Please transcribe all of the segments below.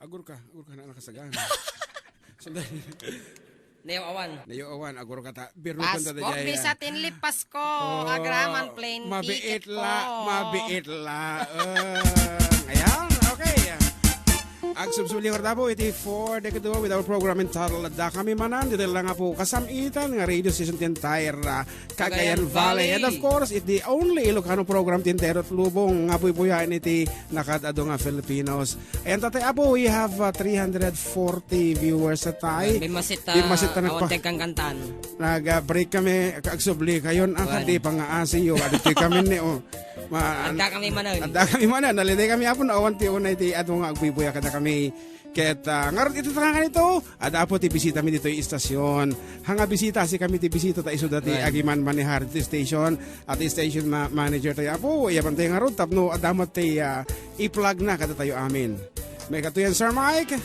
Agur ka na nakasagahan. Sandali. Nayo awan, agur ka ta. Pasko, bisa tinlip Pasko. Agraman plain ticket ko. Mabiit la. Ayan, okay. Agsubsuli horda po, iti 4 dekado with our program entitled Adda kami Manen. Dito lang nga po kasamitan nga radio station tentire Cagayan Valley. And of course, it the only Ilocano program tintero at lubong nga po ipuyain iti nakatado nga Filipinos. And tatay po, we have 340 viewers at tayo. Bimasita awon kang kantan. Nag-break kami, agsubli kayon ang kadi pangaasiyo. Adito kami ni Adda kami Manen. Adda kami Manen. Naliday kami apon na awan ti unay ti ato nga agbibuya kada kami. Ket ngarot ito tarangan ito. Adda po ti bisita mi dito yung istasyon. Hanga bisita si kami ti bisita ta iso dati agiman manihar ti station at ti station manager tayo po. Iyapan tayo ngarot tapno adda mo ti i-plug na kada tayo amin. May katuyan Sir Mike.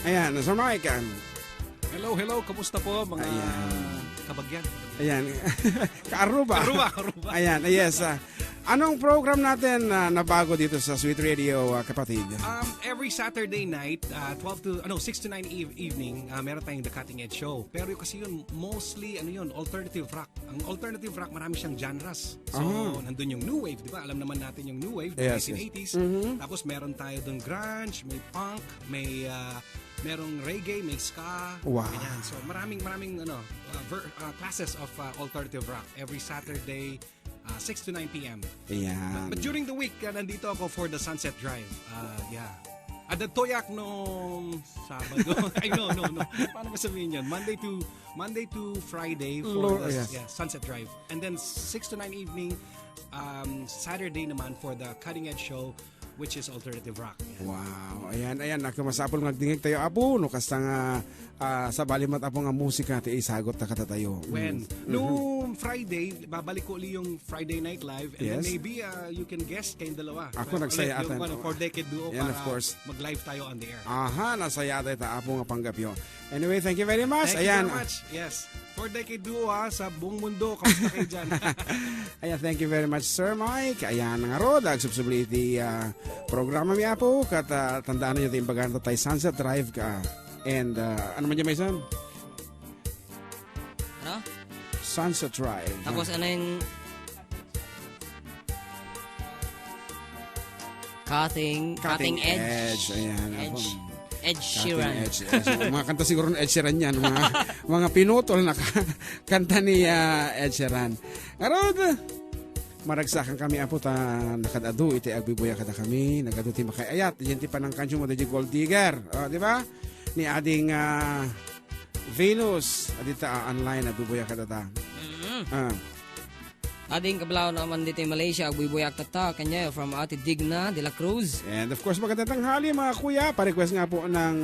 Ayan, Sir Mike. Hello, kamusta po mga kabagyan? Ayan, KARRUBA. KARRUBA. Ayan, yes. Anong program natin na bago dito sa Sweet Radio, kapatid? Every Saturday night, 6 to 9 evening, meron tayong The Cutting Edge Show. Pero kasi yun, mostly, alternative rock. Ang alternative rock, marami siyang genres. So, nandun yung new wave, di ba? Alam naman natin yung new wave, 1980s. Mm-hmm. Tapos meron tayo dun grunge, may punk, may merong reggae, may ska. Wow. Ganyan. So maraming classes of alternative rock every Saturday 6 to 9 p.m. Yeah. But during the week, nandito ako for the Sunset Drive. At the Toyak nung Sabado. Ay, no. Paano ba sabihin yun? Monday to Friday for the Sunset Drive. And then 6 to 9 evening, Saturday naman for the Cutting Edge Show, which is alternative rock. Yan. Wow. Ayan. Nakamasapol ngagdingig tayo apo. No, kasta nga sa balimat apo nga musika ti isagot na katatayo. When? Noong Friday, babalik ko uli yung Friday Night Live. And then maybe you can guess kayong dalawa. Ako nagsaya atan. Yung for Decade Duo para mag-live tayo on the air. Aha, nasaya tayo apo nga panggapyo. Anyway, thank you very much. Thank you very much. Yes. For Decade Duo sa buong mundo. Kamusta kayo dyan? Ayan, thank you very much, Sir Mike. Ayan, nga ro, dagsubsubli iti programa mi apo. Kat tandaan nyo ito yung bagan tayo Sunset Drive ka. And ano man dyan may son? Ano? Sunset Drive. Tapos ano yung Cutting Edge. Ayan. Ed Sheeran. Mga kanta siguro ng Ed Sheeran yan. Mga pinutol na kanta ni Ed Sheeran. Arod, maragsakan kami apo ta nakadado iti agbibuya kada kami. Nagado ti makayayat. Yan ti panang kanyo mo di Gold Digger. Di ba? Ni ading Venus. Adita online agbibuya kada ta. Ading kablaw naman dito in Malaysia, agbubuyak tata, kanya from Ate Digna de la Cruz. And of course, magandang tanghali mga kuya. Pa-request nga po ng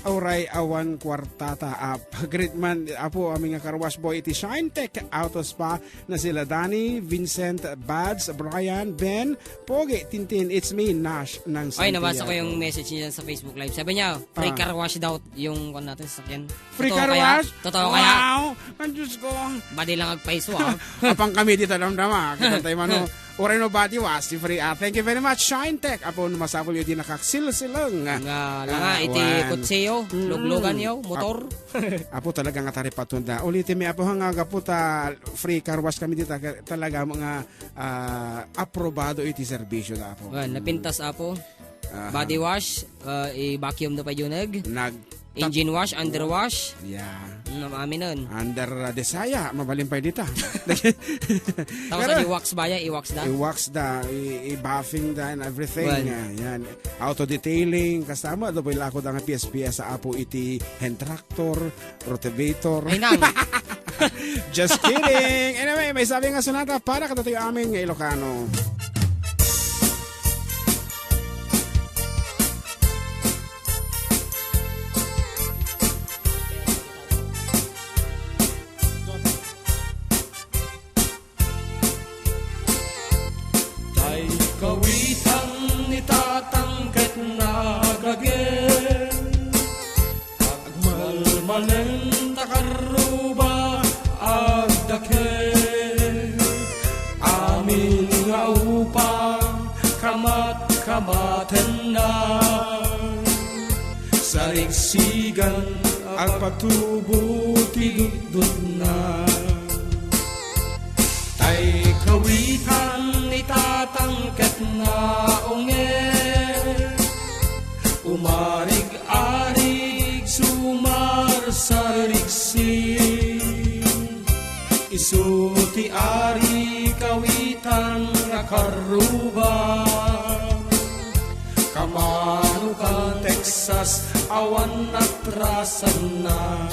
Auray Awan Kwartata. Great man po aming karwash boy iti Shine Tech Auto Spa na sila Danny, Vincent, Bads, Brian, Ben, Pogi, Tintin, it's me, Nash ng Santiago. Ay, nabasa ko yung message niya sa Facebook Live. Sabi niya, free car wash daw yung natin sa sakyan. Free car wash? Totoo kaya? Wow! Ang Diyos ko. Badi lang agpaiso Apang kami dito damdama. Kita tayo mano. Oray no body wash, free. Thank you very much, Shine Tech. Apo masapol yun din nakaksil-silang. Nga, iti kutseo, luglugan yaw, motor. Apo talaga nga tari patunda. Ulitin mi apo hanga puta free car wash kami dito. Talaga mga aprobado iti serbisyo na apo. Napintas apo. Body wash, i-vacuum na pa yun engine wash, under wash. Yeah. Amin nun. Under desaya, mabalimpay dito. Tapos i-wax ba yan? I-wax da? I-wax da, i-buffing da and everything. Yan. Auto-detailing, kasama. Doon po ilakod ang PSPS sa apo iti hand tractor, rotavator. Ay nang. Just kidding. Anyway, may sabi nga sunata para katatayo amin ng Ilocano. Kawitang itatangket na kagel Agmalmanen takarruba agdakel Amin nga upang kamat-kamaten na sarigsigan at patubo ti dudod na. Tay kawitan itatangket na unger, umarig-arig sumar sarigsin, isu ti ari kawitan nga KARRUBA. Kamano ka Texas awan natrasan na.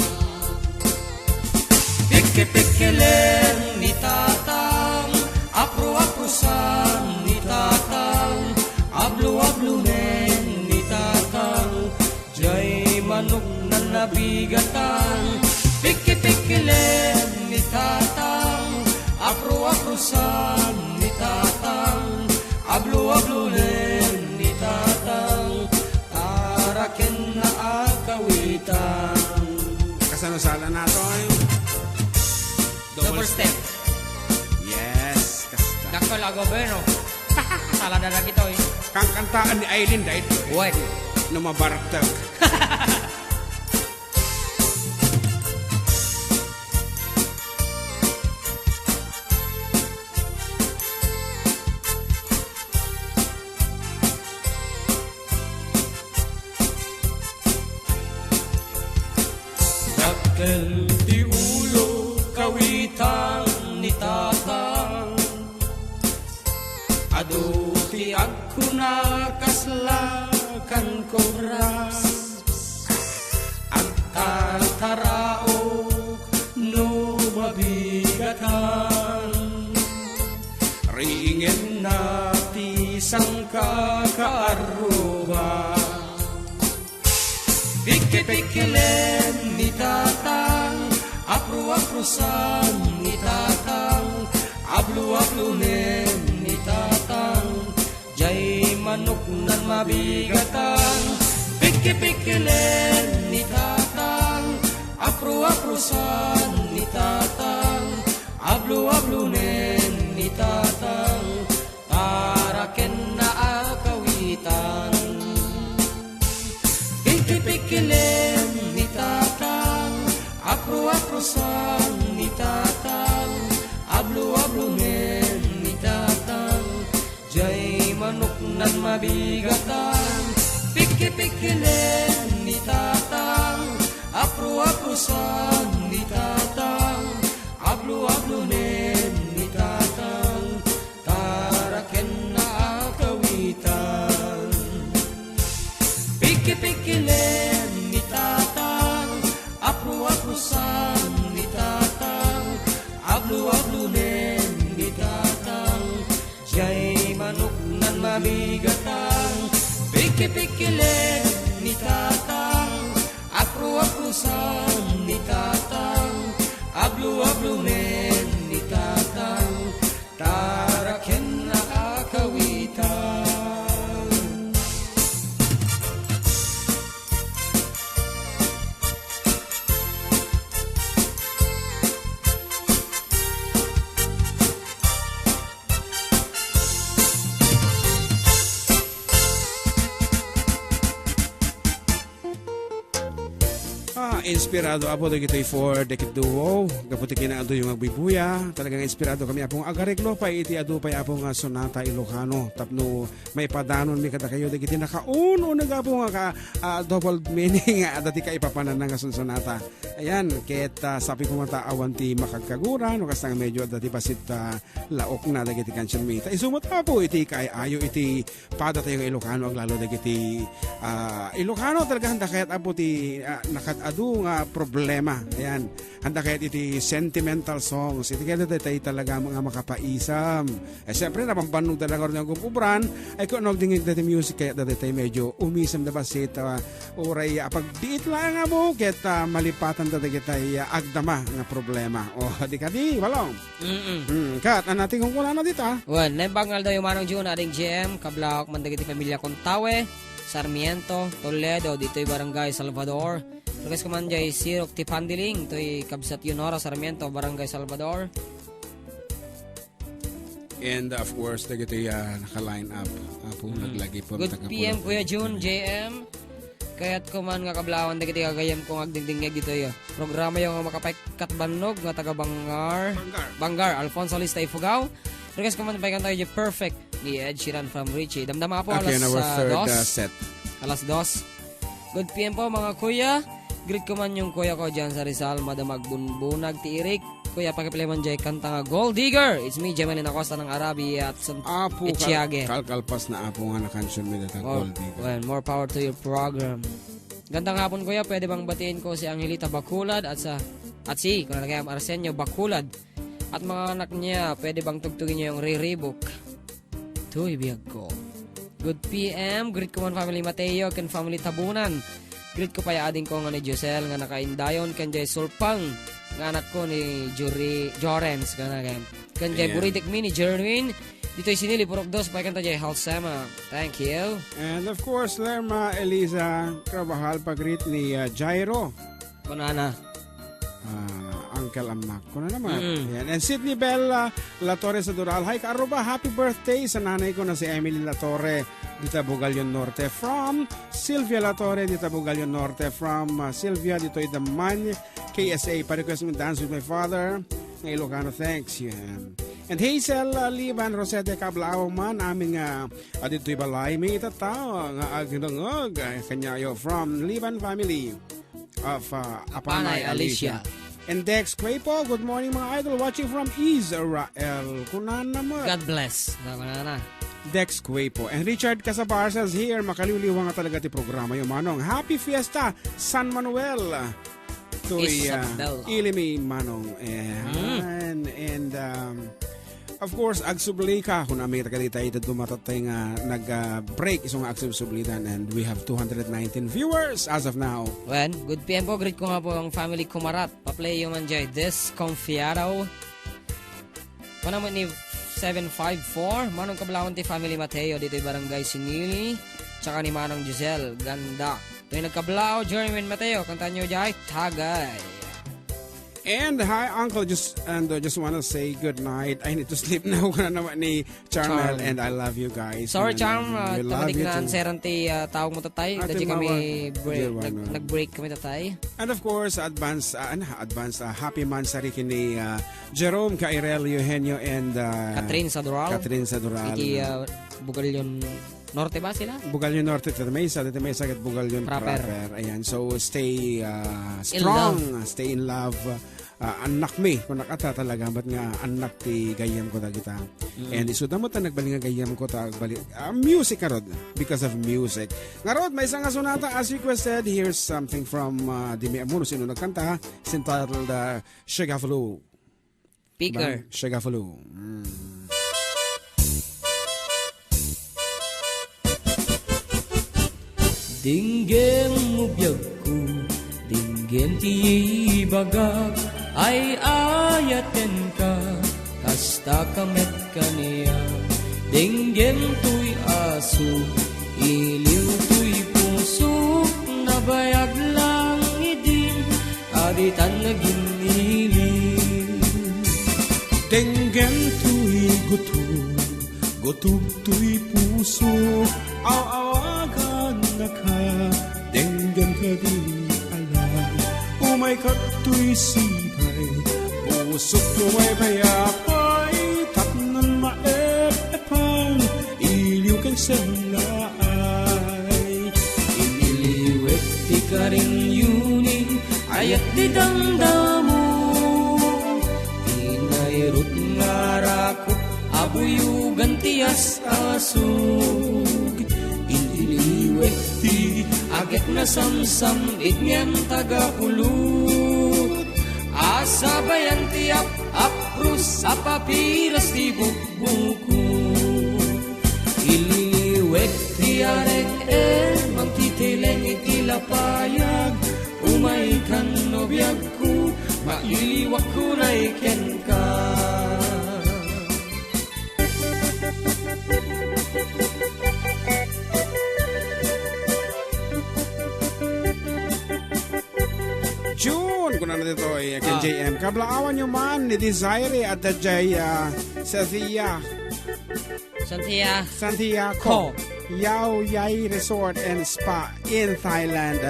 Piki-pikilen ni tatang, apro-aprosan ni tatang, ablo-ablunen ni tatang, jay manok na nabigatan. Piki-pikilen ni tatang, apro-aprosan ni tatang, ablo-ablunen ni tatang, taraken na akawitan. Kasano-sala na to Double step. Yes, kasta. Dakol a gobyerno. Sala na kita eh. Kang kantaan ni Aileen dahil What? numabartag. Dakkel ti ulo kawitan ni tatang, adu ti agkuna kaslakan koras, at tataraok no mabigatan, ringin na ti sangka KARRUBA. Piki-pikilen ni tatang, apro-aprosan ni tatang, ablo-ablunen ni tatang, jay manok nan mabigatan. Piki-pikilen ni tatang, apro-aprosan ni tatang, ablo-ablunen ni tatang, taraken na akawitan. Piki-pikilen ni tatang, apro-aprosan ni tatang, ablo-ablunen ni tatang, jay manok nan mabigatan. Piki-pikilen ni tatang, apro-aprosan ni tatang, ablo-ablunen ni tatang, taraken na akawitan. Piki-pikilen ni tatang, apro-aprosan ni tatang, ablo-ablunen ni tatang, jay manok nan mabigatan. Piki-pikilen ni tatang, apro-aprosan ni tatang, ablo-ablunen ni tatang, taraken na akawitan. Inspirado apo dagito for dekit duo gaputi kinaado yung agbibuya talagang inspirado kami apong agareglo pa iti adu pa apong sonata Ilocano tapno may padanon mi kada kayo dagiti nakauno nagapo nga double meaning dati ka ipapanan nga sonata ayan ket sapi pumata awan ti makagkaguran no kastang medyo dati basit laok na dagiti kansion mi ta isumot apo iti kay ayo iti pada tayo Ilocano aglalo dagiti Ilocano talaga handa kayat apo ti nakatadu nga problema. Ayan. Handa kahit iti sentimental songs. Iti kaya tayo talaga mga makapaisam. Siyempre, napampanong talaga rin ang kumubran. Ay kung dingig dati music kaya dati tayo medyo umisam na basit. Uray, pagdiit lang nga mo. Kaya malipatan dati tayo agdama nga problema. O, di ka di, walong. Kat, natin kung kuna na dito. Well, naibangal daw yung manong June, ating GM, kablak, mandagiti pamilya Contawe, Sarmiento, Toledo, dito'y Barangay Salvador. Lukas kumanjay Sirok Tipandiling, to'y Kabsat Yunora, Sarmiento, Barangay Salvador. And of course, dagito naka-line up. Naglagi po. Good PM, Kuya June, JM. Kaya't kuman nga kablawan dagiti kagayam kong agdingdingeg dito yo. Programa yung makapaikat bannog nga taga Bangar, Alfonso Lista Ifugao. Request kuman paikan tayo yung Perfect ni Ed Sheeran from Richie. Damdama po Okay, alas our third set. Alas 2. Good PM po mga kuya. Greet ko man yung kuya ko dyan sa Rizal, Madamag Bunbunag, Tiirik. Kuya, pakipilay man dyan kanta nga Gold Digger. It's me, Jemelin Acosta ng Arabi at Apo, Echiage. kalkalpas na apo nga na kanson mo dito. Gold Digger. Well, more power to your program. Gandang hapon kuya, pwede bang batiin ko si Angelita Baculad at si, kung nalagayam Arsenio Baculad. At mga anak niya, pwede bang tugtugin niya yung Riribok? Tuy, biyag ko. Good PM, greet ko man family Mateo, ken family Tabunan. Greet ko pa ya ading ko nga ni Josel nga nakaindayon kan jay Sulpang nga anak ko ni Jorens nga nagam. Kan jay Buridik mi ni Jerwin. Dito'y sinili purok dos pa kanta jay Halsema. Thank you. And of course, Lerma Eliza Carvajal pag-greet ni Jairo. Kunana. Uncle Amak ko na naman. Yan. And Sydney Bella Latore sa Dural. Hi, KARRUBA. Happy birthday sa nanay ko na si Emily Latore dito Bugalyon Norte. From Sylvia Latore dito Bugalyon Norte. From Sylvia dito Idaman KSA. Pa-request mo dance with my father. Ng Ilocano. Thanks. Yan. And Hazel Liban Rosete Cablao man aming dito'y balay. May itatao nga agdangog. Kanyayo from Liban family of Apanay Alicia. And Dex Quapo, good morning mga idol. Watching from Israel. Kunana mo. God bless. Kunana. Dex Quapo. And Richard Casabar says here, makaliwliwa nga talaga ti programa yung manong. Happy Fiesta, San Manuel. To'y Ilimi manong. And of course, agsubli ka kung Amerika dito ito dumatatay nga nag-break isang agsubsublitan and we have 219 viewers as of now. Well, good PM po. Greet ko nga po ang family Kumarat. Pa-play yung manjay Desconfiado. Panaman ni 754. Manong Kablawan ti family Mateo. Dito'y barangay Sinili. Tsaka ni Manong Giselle. Ganda. Ito'y nagkablao. Jeremy Mateo. Kanta nyo jay Tagay. And hi Uncle, just wanna say good night. I need to sleep now kana naman ni Charmel and I love you guys. Sorry Charm, we love tamadig you na too. anseran ti tawag mo tatay. Dadya kami nag-break kami tatay. And of course, advance happy mansari kini Jerome Cairel Eugenio and Catherine Sadural. Iki Bugalyon Norte ba sila? Bugalyon Norte, Tita Mesa at Bugalyon Proper. Ayan, so stay strong, stay in love. Anak mi, kung nakata talaga, ba't nga anak ti gayam ko ta kita. And isuda mo ta nagbali nga gayam ko ta, music karod, because of music. Ngarod, may isang asunata, as requested, here's something from Dimi Amuno, sino nagkanta, it's entitled Shagafalu. Speaker. Shagafalu. Dinggem mo biyag ko, dinggem ti bagag, ay ayaten ka, kasta kamet kaniya. Dinggem tuy aso, iliw tuy puso, nabayag lang idin, aditan naging iliw. Dinggem tuy gutub tuy puso, awagan na ka, dinggem ka di alam, umay ka tuy sibay, pusok tumay payapay, tatnan maep-epan, iliw kang sanlaay. Iniliwek ti karing yuning, ayat di damdamo, tinayrot ngarakot, abuyugan tiyas asug. Iniliwek ti agit na samsam ignyan tagapulot, asabayan ti aprus apapiras ti bukbuko. Iniliwek ti arek magtitileng iti lapayag, umay kan nobiyag ko, mailiwak ko na iken ka. June, kung ano dito ay kay JM. Kablaawan nyo man ni Desire at the Jay Santiago. Yao Yai Resort and Spa in Thailand.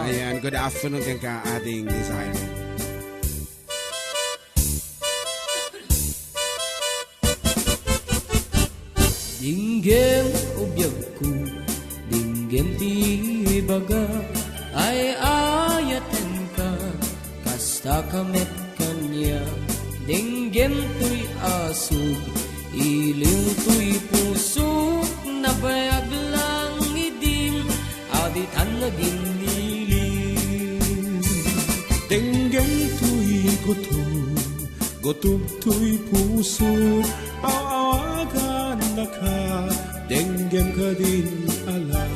Ayan, good afternoon kang ka-ating design. Dinggem ubyagku, dinggem tibaga, ay ayaten ka, kasta kamet kanya. Dinggem tuy asug, iliw tuy pusok, nabayag lang idim, aditan naging nilim. Dinggem tuy gutom, gutom tuy pusok, awagan na ka, denggem ka din ala.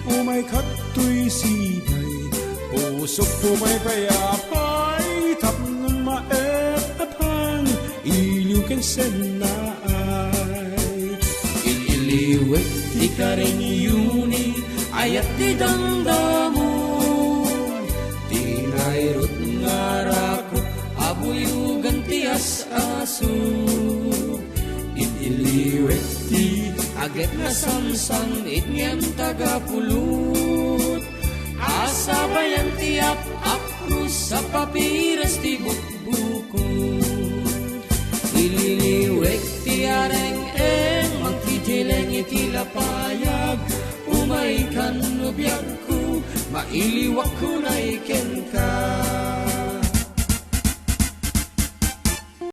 Umay kato'y sibay, pusok pumay payapay, tapnong maepatan, iliw ken senaay. Ililiwek di ka rin yuni, ayat di damdamu, tinayrot ngarako, abuyugan ti as-aso. Iliwek ti agad na samsam, itngem tagapulot, asabayan ti ap-apus sa papiras ti bukbukon. Ililiwek ti areng-eng, magkijileng iti lapayag, umay kan nubiyag ko, mailiwak ko na iken ka.